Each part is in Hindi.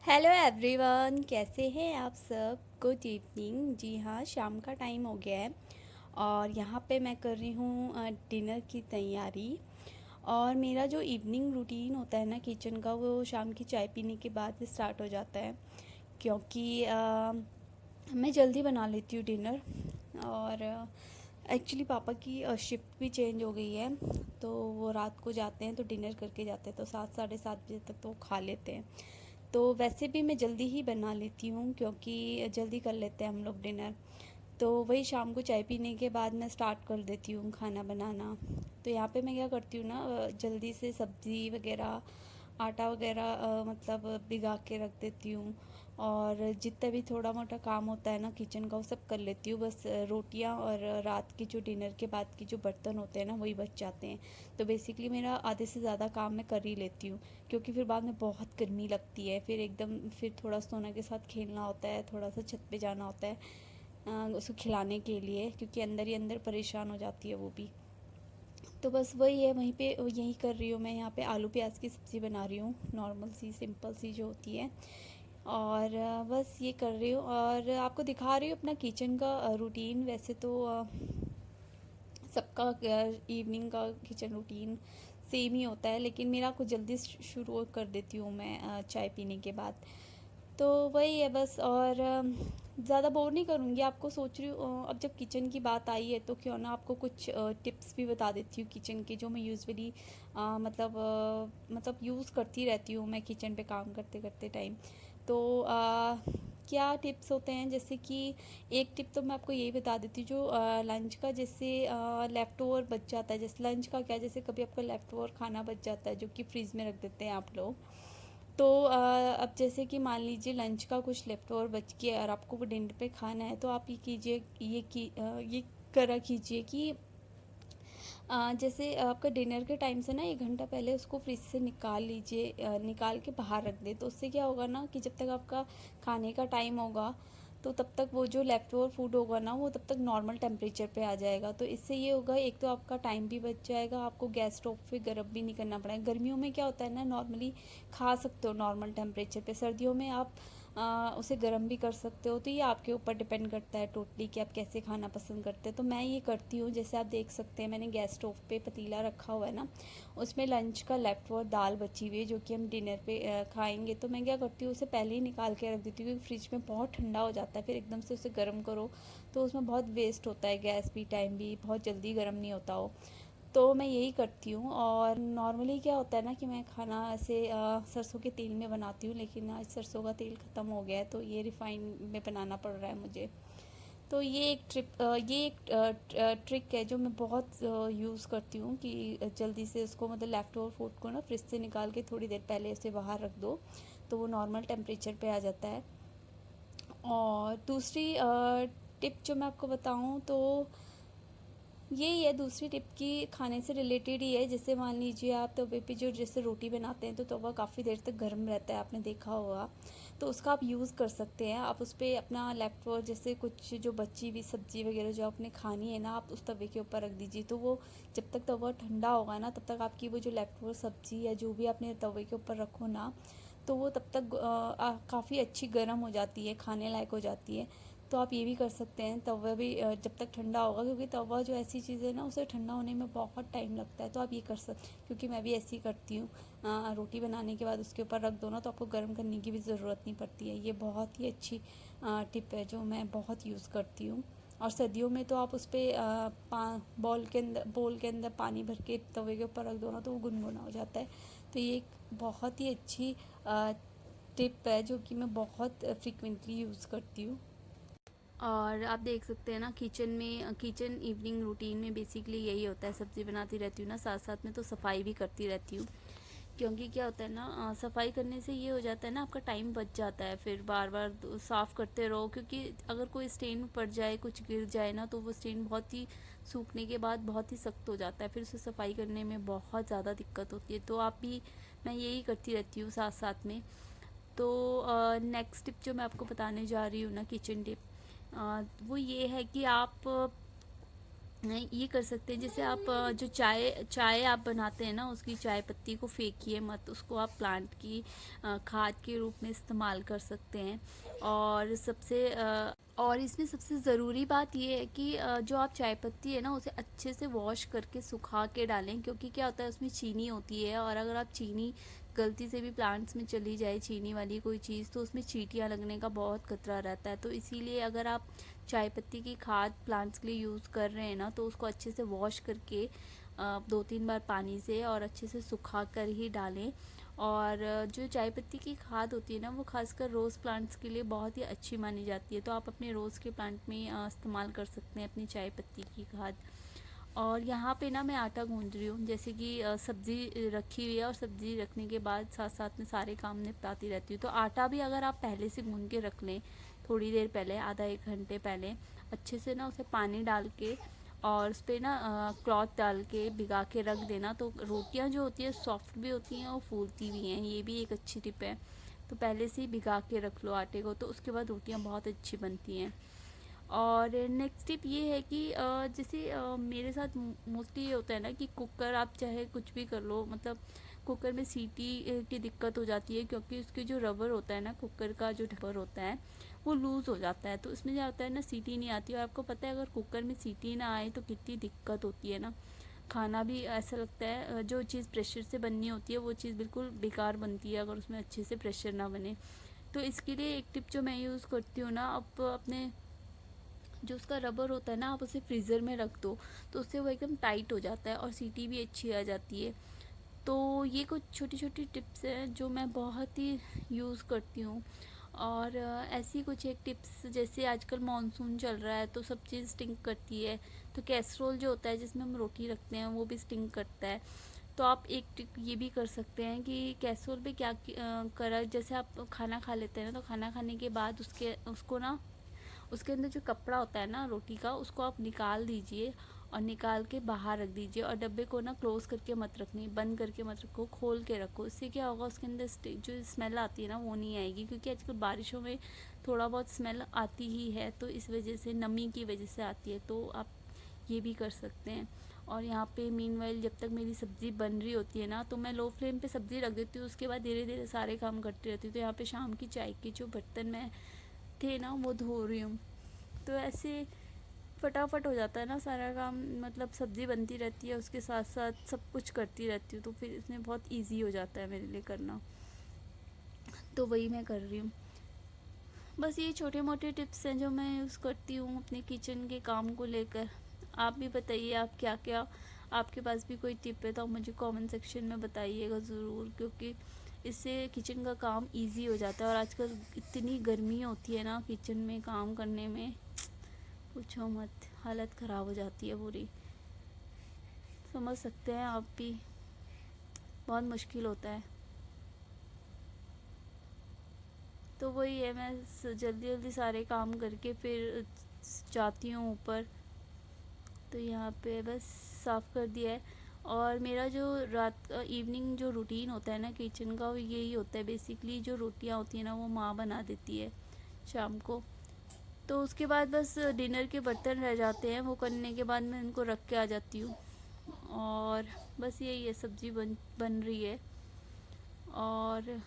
हेलो एवरीवन, कैसे हैं आप सब। Good evening. जी हाँ, शाम का टाइम हो गया है और यहाँ पे मैं कर रही हूँ डिनर की तैयारी। और मेरा जो इवनिंग रूटीन होता है ना किचन का, वो शाम की चाय पीने के बाद से स्टार्ट हो जाता है। क्योंकि मैं जल्दी बना लेती हूँ डिनर। और एक्चुअली पापा की शिफ्ट भी चेंज हो गई है, तो वो रात को जाते हैं तो डिनर करके जाते हैं, तो 7 साढ़े 7 बजे तक तो वो खा लेते हैं। तो वैसे भी मैं जल्दी ही बना लेती हूँ क्योंकि जल्दी कर लेते हैं हम लोग डिनर। तो वही शाम को चाय पीने के बाद मैं स्टार्ट कर देती हूँ खाना बनाना। तो यहाँ पे मैं क्या करती हूँ ना, जल्दी से सब्ज़ी वगैरह, आटा वगैरह मतलब भिगा के रख देती हूँ। और जितना भी थोड़ा मोटा काम होता है ना किचन का, वो सब कर लेती हूँ। बस रोटियाँ और रात की जो डिनर के बाद की जो बर्तन होते हैं ना, वही बच जाते हैं। तो बेसिकली मेरा आधे से ज़्यादा काम मैं कर ही लेती हूँ। क्योंकि फिर बाद में बहुत गर्मी लगती है, फिर एकदम फिर थोड़ा सोना के साथ खेलना होता है, थोड़ा सा छत पे जाना होता है उसको खिलाने के लिए, क्योंकि अंदर ही अंदर परेशान हो जाती है वो भी। तो बस वही है, वहीं पे यही कर रही हूँ मैं। यहाँ पे आलू प्याज की सब्ज़ी बना रही हूँ, नॉर्मल सी सिंपल सी जो होती है। और बस ये कर रही हूँ और आपको दिखा रही हूँ अपना किचन का रूटीन। वैसे तो सबका इवनिंग का किचन रूटीन सेम ही होता है, लेकिन मेरा कुछ जल्दी शुरू कर देती हूँ मैं चाय पीने के बाद। तो वही है बस। और ज़्यादा बोर नहीं करूँगी आपको। सोच रही हूँ अब जब किचन की बात आई है तो क्यों ना आपको कुछ टिप्स भी बता देती हूँ किचन के, जो मैं यूजुअली मतलब यूज़ करती रहती हूँ मैं किचन पे काम करते करते टाइम। तो क्या टिप्स होते हैं, जैसे कि एक टिप तो मैं आपको यही बता देती हूँ, जो लंच का जैसे लेफ़्ट ओवर बच जाता है। जैसे लंच का क्या, जैसे कभी आपका लेफ़्ट ओवर खाना बच जाता है जो कि फ्रिज में रख देते हैं आप लोग। तो अब जैसे कि मान लीजिए लंच का कुछ लेफ्ट ओवर बच गया और आपको वो डिनर पे खाना है, तो आप ये कीजिए, ये करा कीजिए कि जैसे आपका डिनर के टाइम से ना 1 घंटा पहले उसको फ्रिज से निकाल लीजिए, निकाल के बाहर रख दें। तो उससे क्या होगा ना कि जब तक आपका खाने का टाइम होगा, तो तब तक वो जो लेफ्ट ओवर फूड होगा ना, वो तब तक नॉर्मल टेम्परेचर पे आ जाएगा। तो इससे ये होगा, एक तो आपका टाइम भी बच जाएगा, आपको गैस स्टोव पे गर्म भी नहीं करना पड़ेगा। गर्मियों में क्या होता है ना, नॉर्मली खा सकते हो नॉर्मल टेम्परेचर पे, सर्दियों में आप उसे गर्म भी कर सकते हो। तो ये आपके ऊपर डिपेंड करता है टोटली कि आप कैसे खाना पसंद करते हैं। तो मैं ये करती हूँ, जैसे आप देख सकते हैं मैंने गैस स्टोव पे पतीला रखा हुआ है ना, उसमें लंच का लेफ्ट ओवर दाल बची हुई है जो कि हम डिनर पे खाएंगे। तो मैं क्या करती हूँ, उसे पहले ही निकाल के रख देती हूँ, क्योंकि फ्रिज में बहुत ठंडा हो जाता है, फिर एकदम से उसे गर्म करो तो उसमें बहुत वेस्ट होता है, गैस भी, टाइम भी, बहुत जल्दी गर्म नहीं होता हो। तो मैं यही करती हूँ। और नॉर्मली क्या होता है ना कि मैं खाना ऐसे सरसों के तेल में बनाती हूँ, लेकिन आज सरसों का तेल ख़त्म हो गया है, तो ये रिफ़ाइन में बनाना पड़ रहा है मुझे। तो ये एक ट्रिक है जो मैं बहुत यूज़ करती हूँ कि जल्दी से उसको, मतलब लेफ़्ट ओवर फूड को ना फ्रिज से निकाल के थोड़ी देर पहले उसे बाहर रख दो, तो वो नॉर्मल टेम्परेचर पे आ जाता है। और दूसरी टिप जो मैं आपको बताऊँ तो यही है, दूसरी टिप की खाने से रिलेटेड ही है। जैसे मान लीजिए आप तवे पे जो जैसे रोटी बनाते हैं, तो तवा काफ़ी देर तक गर्म रहता है, आपने देखा होगा। तो उसका आप यूज़ कर सकते हैं। आप उस पर अपना लेफ्ट ओवर जैसे कुछ जो बची हुई सब्ज़ी वगैरह जो आपने खानी है ना, आप उस तवे के ऊपर रख दीजिए। तो वो जब तक तवा ठंडा होगा ना, तब तक आपकी वो जो लेफ्ट ओवर सब्ज़ी या जो भी आपने तवे के ऊपर रखो ना, तो वो तब तक काफ़ी अच्छी गर्म हो जाती है, खाने लायक हो जाती है। तो आप ये भी कर सकते हैं। तवा भी जब तक ठंडा होगा, क्योंकि तवा जो ऐसी चीज़ है ना, उसे ठंडा होने में बहुत टाइम लगता है, तो आप ये कर सकते, क्योंकि मैं भी ऐसे ही करती हूँ। रोटी बनाने के बाद उसके ऊपर रख दो ना, तो आपको गर्म करने की भी ज़रूरत नहीं पड़ती है। ये बहुत ही अच्छी टिप है जो मैं बहुत यूज़ करती हूँ। और सर्दियों में तो आप उस पर बोल के अंदर पानी भर के तवे के ऊपर रख दो ना, तो वो गुनगुना हो जाता है। तो ये एक बहुत ही अच्छी टिप है जो कि मैं बहुत फ्रिक्वेंटली यूज़ करती हूँ। और आप देख सकते हैं ना, किचन इवनिंग रूटीन में बेसिकली यही होता है। सब्ज़ी बनाती रहती हूँ ना, साथ साथ में तो सफाई भी करती रहती हूँ। क्योंकि क्या होता है ना, सफाई करने से ये हो जाता है ना, आपका टाइम बच जाता है, फिर बार बार साफ़ करते रहो। क्योंकि अगर कोई स्टेन पड़ जाए, कुछ गिर जाए ना, तो वो स्टेन बहुत ही सूखने के बाद बहुत ही सख्त हो जाता है, फिर उसे सफाई करने में बहुत ज़्यादा दिक्कत होती है। तो आप भी, मैं यही करती रहती हूँ साथ साथ में। तो नेक्स्ट टिप जो मैं आपको बताने जा रही हूँ ना, किचन टिप, वो ये है कि आप ये कर सकते हैं, जैसे आप जो चाय चाय आप बनाते हैं ना, उसकी चाय पत्ती को फेंकिए मत, उसको आप प्लांट की खाद के रूप में इस्तेमाल कर सकते हैं। और और इसमें सबसे ज़रूरी बात ये है कि जो आप चाय पत्ती है ना, उसे अच्छे से वॉश करके सुखा के डालें, क्योंकि क्या होता है उसमें चीनी होती है, और अगर आप चीनी गलती से भी प्लांट्स में चली जाए, चीनी वाली कोई चीज़, तो उसमें चींटियाँ लगने का बहुत खतरा रहता है। तो इसीलिए अगर आप चाय पत्ती की खाद प्लांट्स के लिए यूज़ कर रहे हैं ना, तो उसको अच्छे से वॉश करके 2-3 बार पानी से और अच्छे से सुखा कर ही डालें। और जो चाय पत्ती की खाद होती है ना, वो खासकर रोज़ प्लांट्स के लिए बहुत ही अच्छी मानी जाती है, तो आप अपने रोज़ के प्लांट में इस्तेमाल कर सकते हैं अपनी चाय पत्ती की खाद। और यहाँ पे ना मैं आटा गूंद रही हूँ, जैसे कि सब्ज़ी रखी हुई है, और सब्ज़ी रखने के बाद साथ साथ में सारे काम निपटाती रहती हूँ। तो आटा भी अगर आप पहले से गूंद के रख लें, थोड़ी देर पहले, आधा 1 घंटे पहले, अच्छे से ना उसे पानी डाल के और उस पर ना क्लॉथ डाल के भिगा के रख देना, तो रोटियाँ जो होती है सॉफ्ट भी होती हैं और फूलती भी हैं। ये भी एक अच्छी टिप है। तो पहले से ही भिगा के रख लो आटे को, तो उसके बाद रोटियाँ बहुत अच्छी बनती हैं। और नेक्स्ट टिप ये है कि जैसे मेरे साथ मोस्टली ये होता है ना कि कुकर आप चाहे कुछ भी कर लो, मतलब कुकर में सीटी की दिक्कत हो जाती है, क्योंकि उसके जो रबर होता है ना, कुकर का जो ढबर होता है वो लूज़ हो जाता है। तो इसमें क्या होता है ना, सीटी नहीं आती। और आपको पता है अगर कुकर में सीटी ना आए तो कितनी दिक्कत होती है ना, खाना भी ऐसा लगता है जो चीज़ प्रेशर से बननी होती है वो चीज़ बिल्कुल बेकार बनती है, अगर उसमें अच्छे से प्रेशर ना बने। तो इसके लिए एक टिप जो मैं यूज़ करती हूँ ना, अब अपने जो उसका रबर होता है ना, आप उसे फ्रीज़र में रख दो, तो उससे वो एकदम टाइट हो जाता है और सीटी भी अच्छी आ जाती है। तो ये कुछ छोटी छोटी टिप्स हैं जो मैं बहुत ही यूज़ करती हूँ। और ऐसी कुछ एक टिप्स, जैसे आजकल मानसून चल रहा है तो सब चीज़ स्टिंक करती है, तो कैसरोल जो होता है जिसमें हम रोटी रखते हैं वो भी स्टिंक करता है। तो आप एक टिप ये भी कर सकते हैं कि कैसरोल पे क्या करा, जैसे आप खाना खा लेते हैं ना, तो खाना खाने के बाद उसको ना, उसके अंदर जो कपड़ा होता है ना रोटी का, उसको आप निकाल दीजिए और निकाल के बाहर रख दीजिए। और डब्बे को ना क्लोज करके मत रखनी, बंद करके मत रखो, खोल के रखो। इससे क्या होगा, उसके अंदर जो स्मेल आती है ना वो नहीं आएगी, क्योंकि आजकल बारिशों में थोड़ा बहुत स्मेल आती ही है, तो इस वजह से, नमी की वजह से आती है। तो आप ये भी कर सकते हैं। और यहाँ पे मीनवाइल जब तक मेरी सब्ज़ी बन रही होती है ना, तो मैं लो फ्लेम पे सब्ज़ी रख देती हूँ, उसके बाद धीरे धीरे सारे काम करती रहती हूँ। तो यहाँ पे शाम की चाय के जो बर्तन मैं थे ना वो धो रही हूँ। तो ऐसे फटाफट हो जाता है ना सारा काम, मतलब सब्ज़ी बनती रहती है, उसके साथ साथ सब कुछ करती रहती हूँ, तो फिर इसमें बहुत इजी हो जाता है मेरे लिए करना। तो वही मैं कर रही हूँ। बस ये छोटे मोटे टिप्स हैं जो मैं यूज़ करती हूँ अपने किचन के काम को लेकर। आप भी बताइए, आप क्या क्या, आपके पास भी कोई टिप है तो आप मुझे कमेंट सेक्शन में बताइएगा ज़रूर, क्योंकि इससे किचन का काम इजी हो जाता है। और आजकल इतनी गर्मी होती है ना किचन में काम करने में, पूछो मत, हालत ख़राब हो जाती है पूरी। समझ सकते हैं आप भी, बहुत मुश्किल होता है। तो वही है, मैं जल्दी जल्दी सारे काम करके फिर जाती हूँ ऊपर। तो यहाँ पे बस साफ़ कर दिया है। और मेरा जो रात का इवनिंग जो रूटीन होता है ना किचन का, वो यही होता है बेसिकली, जो रोटियाँ होती हैं ना वो माँ बना देती है शाम को। तो उसके बाद बस डिनर के बर्तन रह जाते हैं, वो करने के बाद मैं इनको रख के आ जाती हूँ। और बस यही है, सब्ज़ी बन बन रही है। और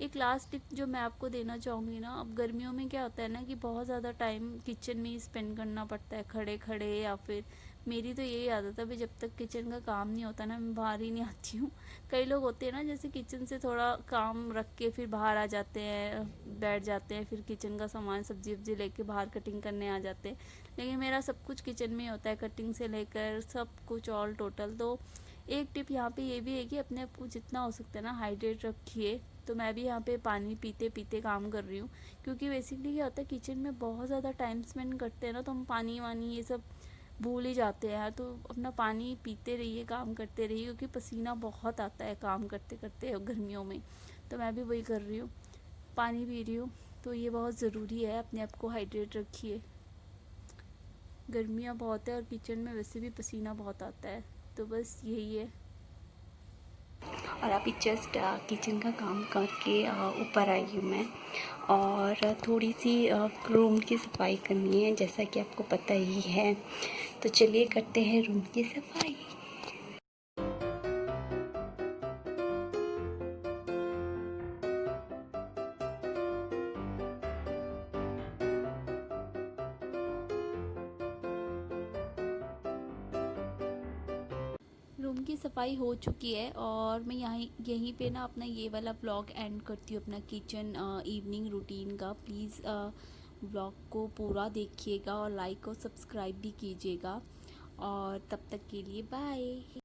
एक लास्ट टिप जो मैं आपको देना चाहूँगी ना, अब गर्मियों में क्या होता है ना कि बहुत ज़्यादा टाइम किचन में ही स्पेंड करना पड़ता है खड़े खड़े, या फिर मेरी तो यही आदत है, अभी जब तक किचन का काम नहीं होता ना मैं बाहर ही नहीं आती हूँ। कई लोग होते हैं ना जैसे किचन से थोड़ा काम रख के फिर बाहर आ जाते हैं, बैठ जाते हैं, फिर किचन का सामान सब्जी वब्जी लेके बाहर कटिंग करने आ जाते हैं। लेकिन मेरा सब कुछ किचन में ही होता है, कटिंग से लेकर सब कुछ ऑल टोटल। तो एक टिप यहाँ पे ये भी है कि अपने आप को जितना हो सकता है ना हाइड्रेट रखिए। तो मैं भी यहाँ पे पानी पीते पीते काम कर रही हूँ, क्योंकि बेसिकली क्या होता है किचन में बहुत ज़्यादा टाइम स्पेंड करते हैं ना, तो हम पानी वानी ये सब भूल ही जाते हैं। तो अपना पानी पीते रहिए, काम करते रहिए, क्योंकि पसीना बहुत आता है काम करते करते गर्मियों में। तो मैं भी वही कर रही हूँ, पानी पी रही हूँ। तो ये बहुत ज़रूरी है, अपने आप को हाइड्रेट रखिए। गर्मियाँ बहुत है और किचन में वैसे भी पसीना बहुत आता है, तो बस यही है। और अभी जस्ट किचन का काम करके ऊपर आई हूँ मैं। और थोड़ी सी रूम की सफाई करनी है, जैसा कि आपको पता ही है। तो चलिए करते हैं रूम की सफाई। रूम की सफाई हो चुकी है और मैं यहीं पे ना अपना ये वाला ब्लॉग एंड करती हूँ, अपना किचन इवनिंग रूटीन का। प्लीज़ ब्लॉग को पूरा देखिएगा और लाइक और सब्सक्राइब भी कीजिएगा। और तब तक के लिए बाय।